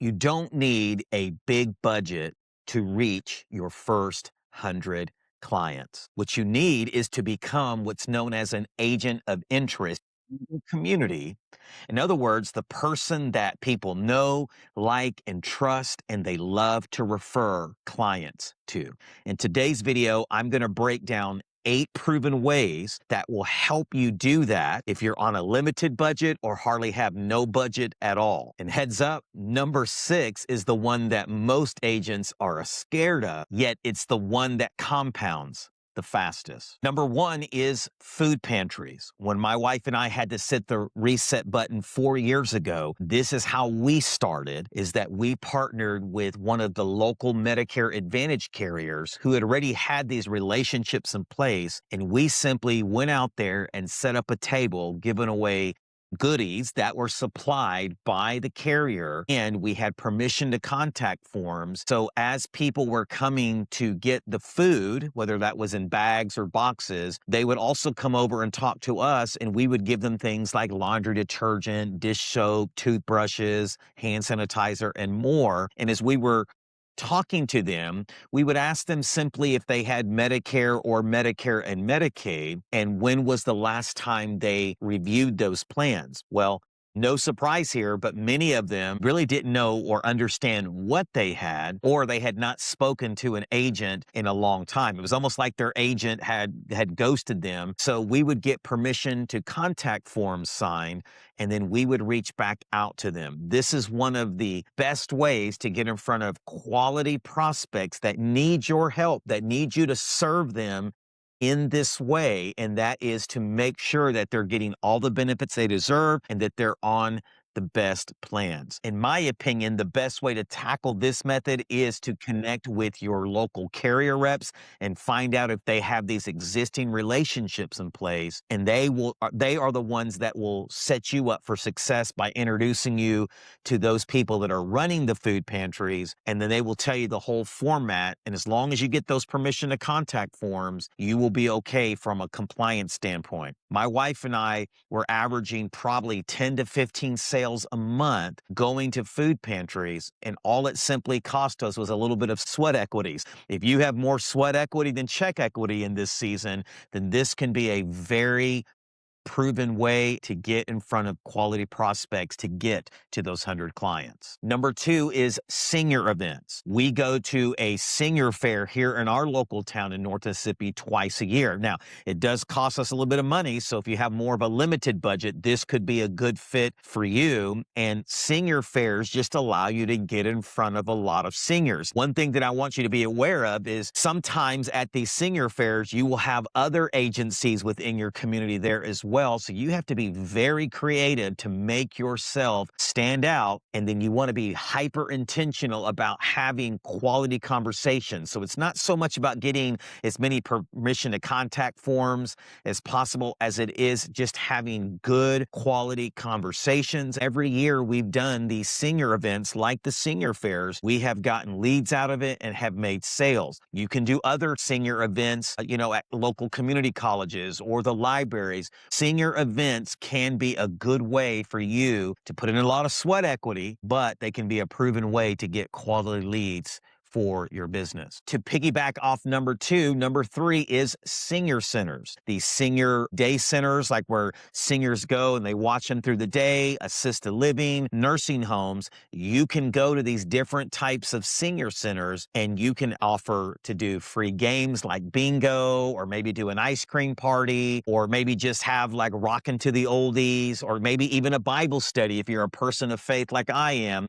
You don't need a big budget to reach your first 100 clients. What you need is to become what's known as an agent of interest in your community. In other words, the person that people know, like, and trust, and they love to refer clients to. In today's video, I'm going to break down 8 proven ways that will help you do that if you're on a limited budget or hardly have no budget at all. And heads up, number 6 is the one that most agents are scared of, yet it's the one that compounds the fastest. Number 1 is food pantries. When my wife and I had to hit the reset button 4 years ago, this is how we started, is that we partnered with one of the local Medicare Advantage carriers who had already had these relationships in place, and we simply went out there and set up a table giving away goodies that were supplied by the carrier, and we had permission to contact forms. So as people were coming to get the food, whether that was in bags or boxes, they would also come over and talk to us, and we would give them things like laundry detergent, dish soap, toothbrushes, hand sanitizer, and more. And as we were talking to them, we would ask them simply if they had Medicare or Medicare and Medicaid, and when was the last time they reviewed those plans. Well, no surprise here, but many of them really didn't know or understand what they had, or they had not spoken to an agent in a long time. It was almost like their agent had ghosted them. So we would get permission to contact forms signed, and then we would reach back out to them. This is one of the best ways to get in front of quality prospects that need your help, that need you to serve them in this way, and that is to make sure that they're getting all the benefits they deserve and that they're on the best plans. In my opinion, the best way to tackle this method is to connect with your local carrier reps and find out if they have these existing relationships in place, and they are the ones that will set you up for success by introducing you to those people that are running the food pantries, and then they will tell you the whole format. And as long as you get those permission to contact forms, you will be okay from a compliance standpoint. My wife and I were averaging probably 10 to 15 sales a month going to food pantries, and all it simply cost us was a little bit of sweat equities. If you have more sweat equity than check equity in this season, then this can be a very proven way to get in front of quality prospects to get to those 100 clients. Number 2 is senior events. We go to a senior fair here in our local town in North Mississippi twice a year. Now, it does cost us a little bit of money, so if you have more of a limited budget, this could be a good fit for you. And senior fairs just allow you to get in front of a lot of seniors. One thing that I want you to be aware of is sometimes at these senior fairs, you will have other agencies within your community there as well. So you have to be very creative to make yourself stand out. And then you want to be hyper intentional about having quality conversations. So it's not so much about getting as many permission to contact forms as possible as it is just having good quality conversations. Every year we've done these senior events like the senior fairs. We have gotten leads out of it and have made sales. You can do other senior events, at local community colleges or the libraries. Senior events can be a good way for you to put in a lot of sweat equity, but they can be a proven way to get quality leads for your business. To piggyback off number 2, number 3 is senior centers. These senior day centers, like where seniors go and they watch them through the day, assisted living, nursing homes. You can go to these different types of senior centers and you can offer to do free games like bingo, or maybe do an ice cream party, or maybe just have like rockin' to the oldies, or maybe even a Bible study if you're a person of faith like I am.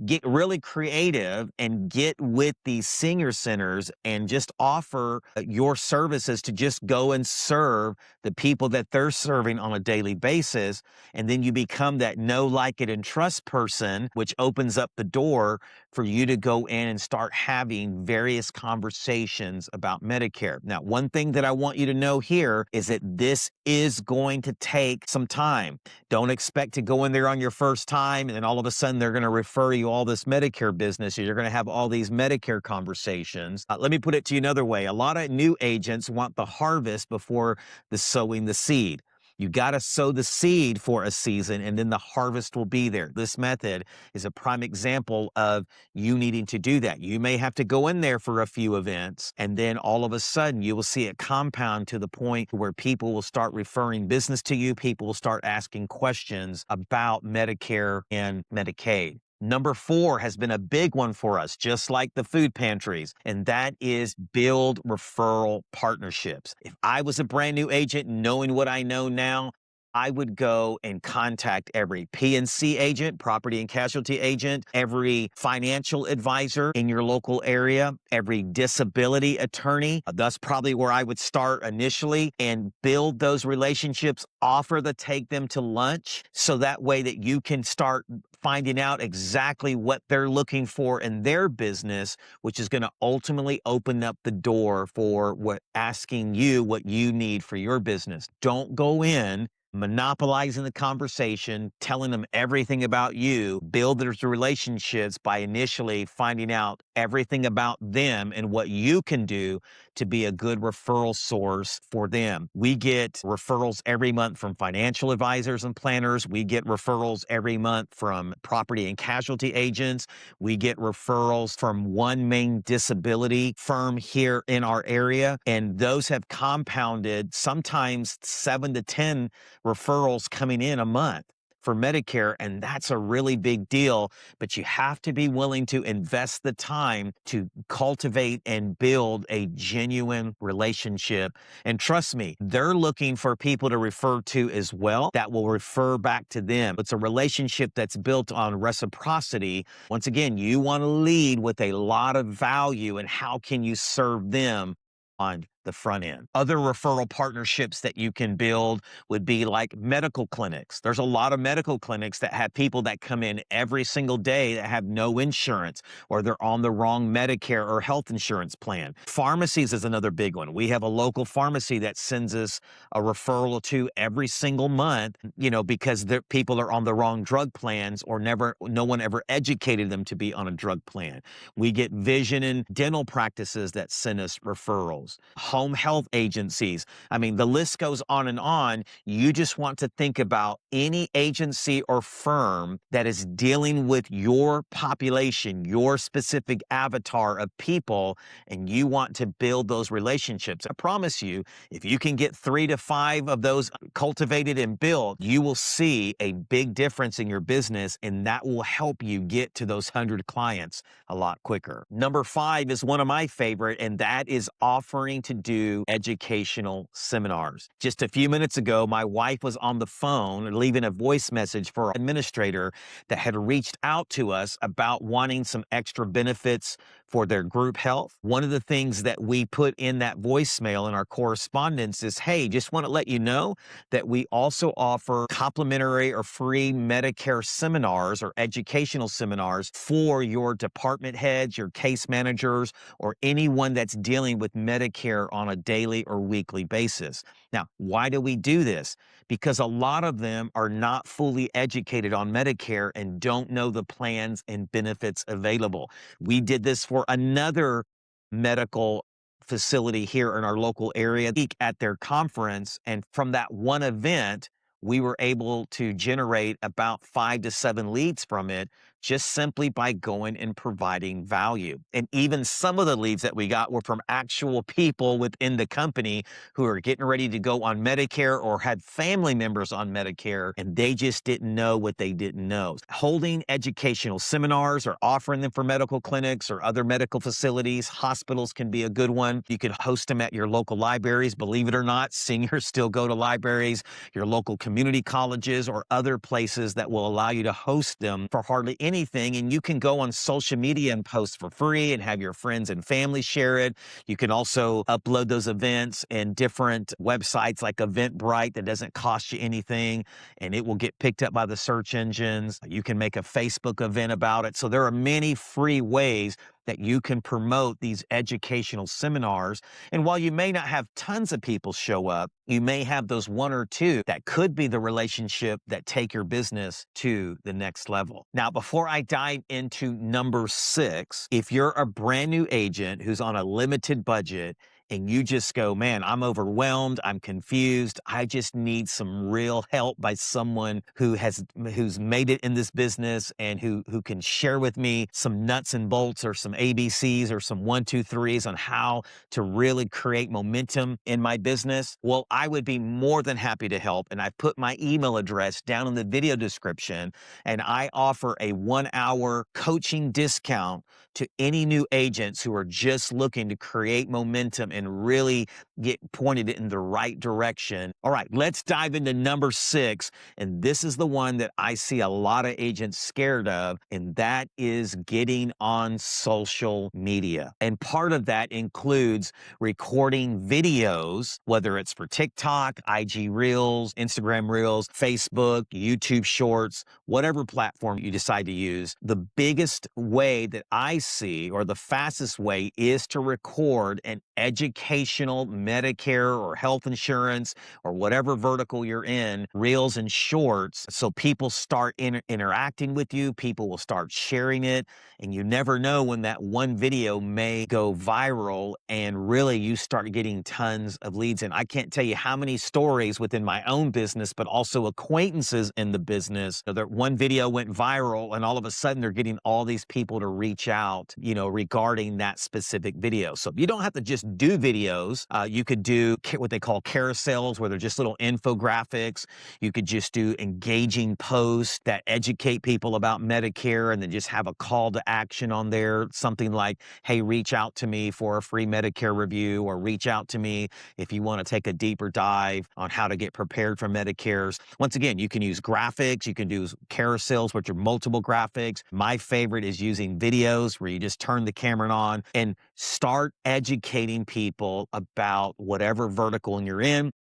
Get really creative and get with these senior centers and just offer your services to just go and serve the people that they're serving on a daily basis. And then you become that know, like it, and trust person, which opens up the door for you to go in and start having various conversations about Medicare. Now, one thing that I want you to know here is that this is going to take some time. Don't expect to go in there on your first time and then all of a sudden they're going to refer you all this Medicare business. You're going to have all these Medicare conversations. Let me put it to you another way. A lot of new agents want the harvest before the sowing the seed. You got to sow the seed for a season and then the harvest will be there. This method is a prime example of you needing to do that. You may have to go in there for a few events and then all of a sudden you will see it compound to the point where people will start referring business to you. People will start asking questions about Medicare and Medicaid. Number 4 has been a big one for us, just like the food pantries, and that is build referral partnerships. If I was a brand new agent knowing what I know now, I would go and contact every P&C agent, property and casualty agent, every financial advisor in your local area, every disability attorney. That's probably where I would start initially and build those relationships, offer to take them to lunch so that way that you can start finding out exactly what they're looking for in their business, which is going to ultimately open up the door for asking you what you need for your business. Don't go in monopolizing the conversation, telling them everything about you. Build those relationships by initially finding out everything about them and what you can do to be a good referral source for them. We get referrals every month from financial advisors and planners. We get referrals every month from property and casualty agents. We get referrals from one main disability firm here in our area, and those have compounded sometimes 7 to 10 referrals coming in a month for Medicare, and that's a really big deal, but you have to be willing to invest the time to cultivate and build a genuine relationship. And trust me, they're looking for people to refer to as well that will refer back to them. It's a relationship that's built on reciprocity. Once again, you want to lead with a lot of value and how can you serve them on the front end. Other referral partnerships that you can build would be like medical clinics. There's a lot of medical clinics that have people that come in every single day that have no insurance or they're on the wrong Medicare or health insurance plan. Pharmacies is another big one. We have a local pharmacy that sends us a referral or two every single month, because people are on the wrong drug plans or no one ever educated them to be on a drug plan. We get vision and dental practices that send us referrals. Home health agencies. I mean, the list goes on and on. You just want to think about any agency or firm that is dealing with your population, your specific avatar of people, and you want to build those relationships. I promise you, if you can get 3 to 5 of those cultivated and built, you will see a big difference in your business, and that will help you get to those 100 clients a lot quicker. Number 5 is one of my favorite, and that is offering to do educational seminars. Just a few minutes ago, my wife was on the phone leaving a voice message for our administrator that had reached out to us about wanting some extra benefits for their group health. One of the things that we put in that voicemail in our correspondence is, hey, just want to let you know that we also offer complimentary or free Medicare seminars or educational seminars for your department heads, your case managers, or anyone that's dealing with Medicare on a daily or weekly basis. Now, why do we do this? Because a lot of them are not fully educated on Medicare and don't know the plans and benefits available. We did this for another medical facility here in our local area at their conference, and from that one event, we were able to generate about 5 to 7 leads from it just simply by going and providing value. And even some of the leads that we got were from actual people within the company who are getting ready to go on Medicare or had family members on Medicare, and they just didn't know what they didn't know. Holding educational seminars or offering them for medical clinics or other medical facilities, hospitals can be a good one. You can host them at your local libraries. Believe it or not, seniors still go to libraries, your local community colleges, or other places that will allow you to host them for hardly anything. And you can go on social media and post for free and have your friends and family share it. You can also upload those events in different websites like Eventbrite that doesn't cost you anything, and it will get picked up by the search engines. You can make a Facebook event about it. So there are many free ways that you can promote these educational seminars. And while you may not have tons of people show up, you may have those 1 or 2 that could be the relationship that take your business to the next level. Now, before I dive into number 6, if you're a brand new agent who's on a limited budget and you just go, man, I'm overwhelmed, I'm confused, I just need some real help by someone who's made it in this business and who can share with me some nuts and bolts or some ABCs or some one, two, threes on how to really create momentum in my business, well, I would be more than happy to help. And I put my email address down in the video description, and I offer a 1-hour coaching discount to any new agents who are just looking to create momentum and really get pointed in the right direction. All right, let's dive into number 6. And this is the one that I see a lot of agents scared of, and that is getting on social media. And part of that includes recording videos, whether it's for TikTok, IG Reels, Instagram Reels, Facebook, YouTube Shorts, whatever platform you decide to use. The biggest way that I see, or the fastest way, is to record an educational Medicare or health insurance or whatever vertical you're in, reels and shorts, so people start interacting with you, people will start sharing it, and you never know when that one video may go viral and really you start getting tons of leads. And I can't tell you how many stories within my own business, but also acquaintances in the business, that one video went viral and all of a sudden they're getting all these people to reach out, regarding that specific video. So you don't have to just do videos. You could do what they call carousels, where they're just little infographics. You could just do engaging posts that educate people about Medicare and then just have a call to action on there. Something like, hey, reach out to me for a free Medicare review, or reach out to me if you want to take a deeper dive on how to get prepared for Medicare's. Once again, you can use graphics, you can do carousels, which are multiple graphics. My favorite is using videos where you just turn the camera on and start educating people about whatever vertical you're in.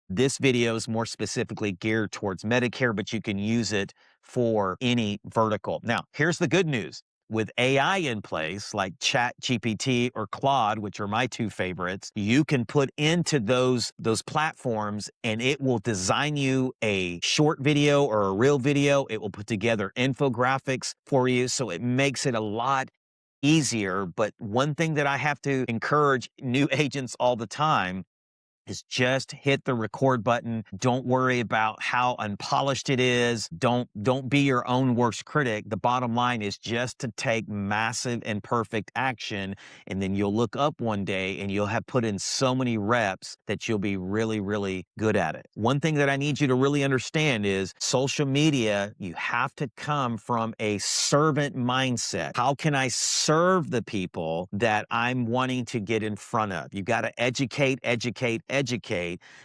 This video is more specifically geared towards Medicare, but you can use it for any vertical. Now, here's the good news. With AI in place, like ChatGPT or Claude, which are my two favorites, you can put into those platforms and it will design you a short video or a real video. It will put together infographics for you. So it makes it a lot easier. But one thing that I have to encourage new agents all the time is just hit the record button. Don't worry about how unpolished it is. Don't be your own worst critic. The bottom line is just to take massive and perfect action, and then you'll look up one day and you'll have put in so many reps that you'll be really, really good at it. One thing that I need you to really understand is social media, you have to come from a servant mindset. How can I serve the people that I'm wanting to get in front of? You got to educate,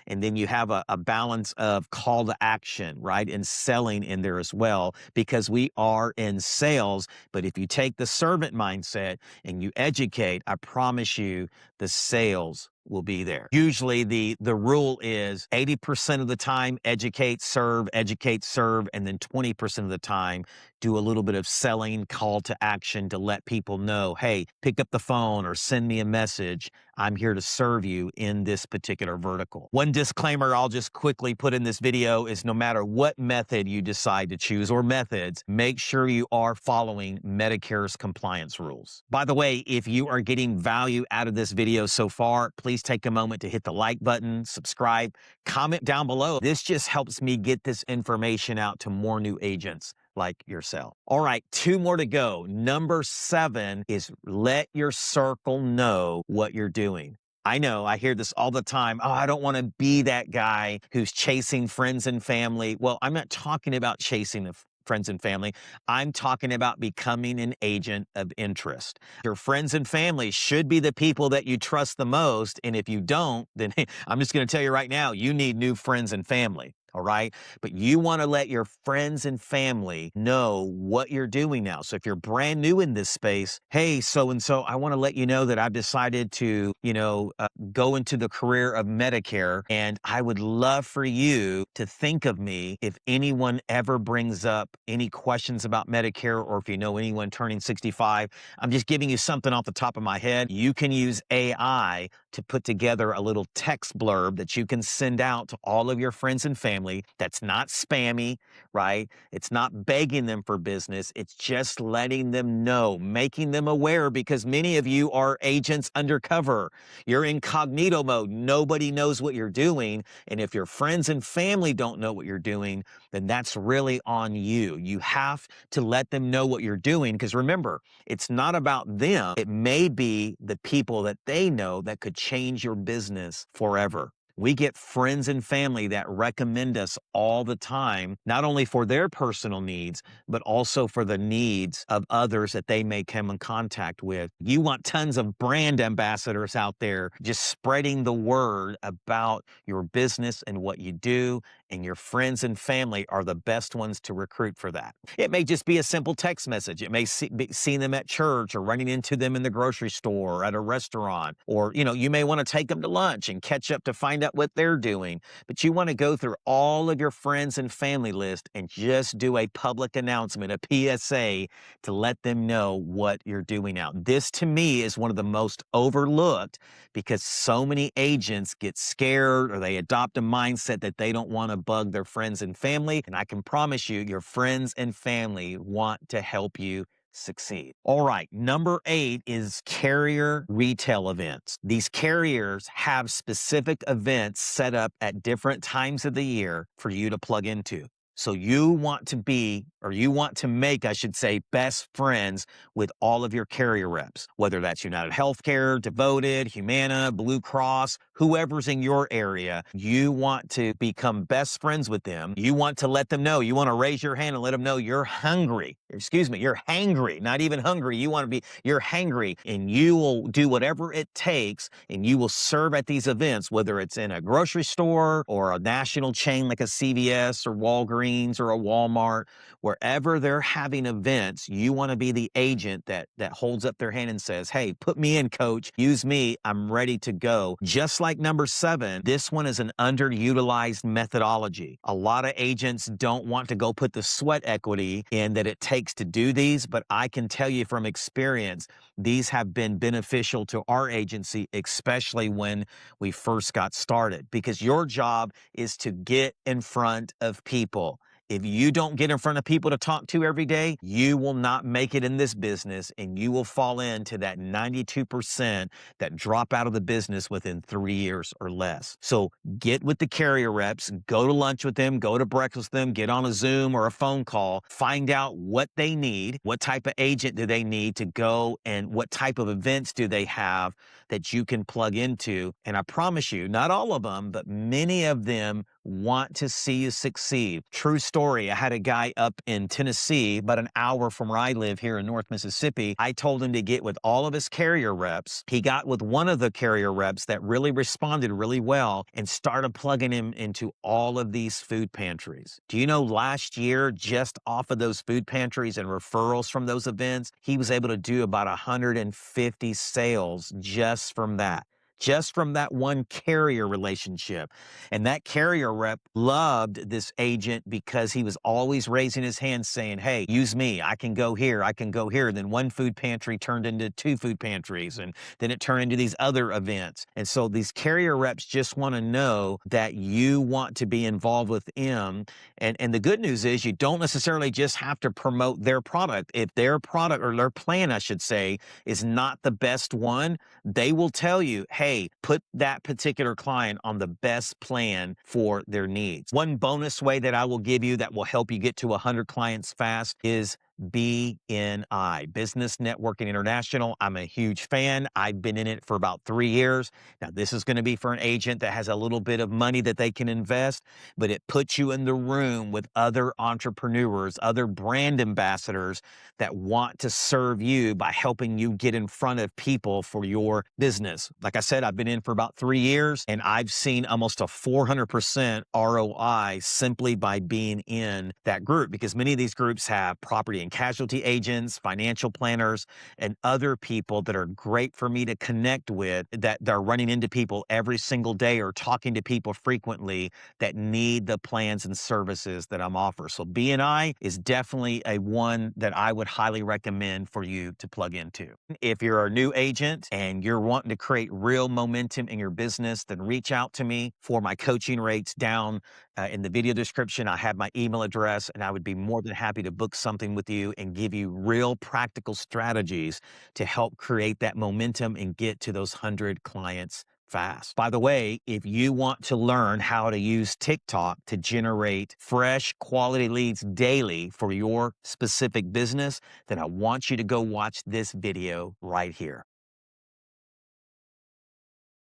and then you have a balance of call to action, right? And selling in there as well, because we are in sales. But if you take the servant mindset and you educate, I promise you the sales will be there. Usually the rule is 80% of the time educate, serve, and then 20% of the time do a little bit of selling, call to action to let people know, hey, pick up the phone or send me a message. I'm here to serve you in this particular vertical. One disclaimer I'll just quickly put in this video is no matter what method you decide to choose, or methods, make sure you are following Medicare's compliance rules. By the way, if you are getting value out of this video so far, please take a moment to hit the like button, subscribe, comment down below. This just helps me get this information out to more new agents like yourself. All right, 2 more to go. Number 7 is let your circle know what you're doing. I know, I hear this all the time. Oh, I don't want to be that guy who's chasing friends and family. Well, I'm not talking about chasing the friends and family. I'm talking about becoming an agent of interest. Your friends and family should be the people that you trust the most. And if you don't, then I'm just going to tell you right now, you need new friends and family. All right. But you want to let your friends and family know what you're doing now. So if you're brand new in this space, hey, so-and-so, I want to let you know that I've decided to, go into the career of Medicare. And I would love for you to think of me if anyone ever brings up any questions about Medicare, or if you know anyone turning 65. I'm just giving you something off the top of my head. You can use AI to put together a little text blurb that you can send out to all of your friends and family family that's not spammy, right? It's not begging them for business. It's just letting them know, making them aware, because many of you are agents undercover. You're incognito mode. Nobody knows what you're doing. And if your friends and family don't know what you're doing, then that's really on you. You have to let them know what you're doing, because remember, it's not about them. It may be the people that they know that could change your business forever. We get friends and family that recommend us all the time, not only for their personal needs, but also for the needs of others that they may come in contact with. You want tons of brand ambassadors out there just spreading the word about your business and what you do, and your friends and family are the best ones to recruit for that. It may just be a simple text message. It may be seeing them at church or running into them in the grocery store or at a restaurant, or you may want to take them to lunch and catch up to find out what they're doing. But you want to go through all of your friends and family list and just do a public announcement, a PSA, to let them know what you're doing out. This to me is one of the most overlooked, because so many agents get scared or they adopt a mindset that they don't want to bug their friends and family. And I can promise you, your friends and family want to help you succeed. All right, number 8 is carrier retail events. These carriers have specific events set up at different times of the year for you to plug into. So you want to be, or you want to make, I should say, best friends with all of your carrier reps, whether that's United Healthcare, Devoted, Humana, Blue Cross, whoever's in your area. You want to become best friends with them. You want to let them know. You want to raise your hand and let them know you're hungry. Excuse me, you're hangry, not even hungry. You want to be, you're hangry, and you will do whatever it takes, and you will serve at these events, whether it's in a grocery store or a national chain like a CVS or Walgreens or a Walmart. Wherever they're having events, you want to be the agent that holds up their hand and says, hey, put me in, coach. Use me. I'm ready to go. Just like number 7, this one is an underutilized methodology. A lot of agents don't want to go put the sweat equity in that it takes to do these, but I can tell you from experience, these have been beneficial to our agency, especially when we first got started, because your job is to get in front of people. If you don't get in front of people to talk to every day, you will not make it in this business, and you will fall into that 92% that drop out of the business within 3 years or less. So get with the carrier reps, go to lunch with them, go to breakfast with them, get on a Zoom or a phone call, find out what they need, what type of agent do they need to go, and what type of events do they have that you can plug into. And I promise you, not all of them, but many of them want to see you succeed. True story. I had a guy up in Tennessee, about an hour from where I live here in North Mississippi. I told him to get with all of his carrier reps. He got with one of the carrier reps that really responded really well and started plugging him into all of these food pantries. Do you know, last year, just off of those food pantries and referrals from those events, he was able to do about 150 sales just from that. Just from that one carrier relationship. And that carrier rep loved this agent because he was always raising his hand saying, hey, use me. I can go here. I can go here. And then one food pantry turned into 2 food pantries. And then it turned into these other events. And so these carrier reps just want to know that you want to be involved with them. And the good news is you don't necessarily just have to promote their product. If their product, or their plan, I should say, is not the best one, they will tell you, hey, put that particular client on the best plan for their needs. One bonus way that I will give you that will help you get to 100 clients fast is BNI, Business Networking International. I'm a huge fan. I've been in it for about 3 years. Now, this is going to be for an agent that has a little bit of money that they can invest, but it puts you in the room with other entrepreneurs, other brand ambassadors that want to serve you by helping you get in front of people for your business. Like I said, I've been in for about 3 years, and I've seen almost a 400% ROI simply by being in that group, because many of these groups have property and casualty agents, financial planners, and other people that are great for me to connect with, that they're running into people every single day or talking to people frequently that need the plans and services that I'm offering. So BNI is definitely a one that I would highly recommend for you to plug into. If you're a new agent and you're wanting to create real momentum in your business, then reach out to me for my coaching rates down In the video description, I have my email address, and I would be more than happy to book something with you and give you real practical strategies to help create that momentum and get to those 100 clients fast. By the way, if you want to learn how to use TikTok to generate fresh quality leads daily for your specific business, then I want you to go watch this video right here.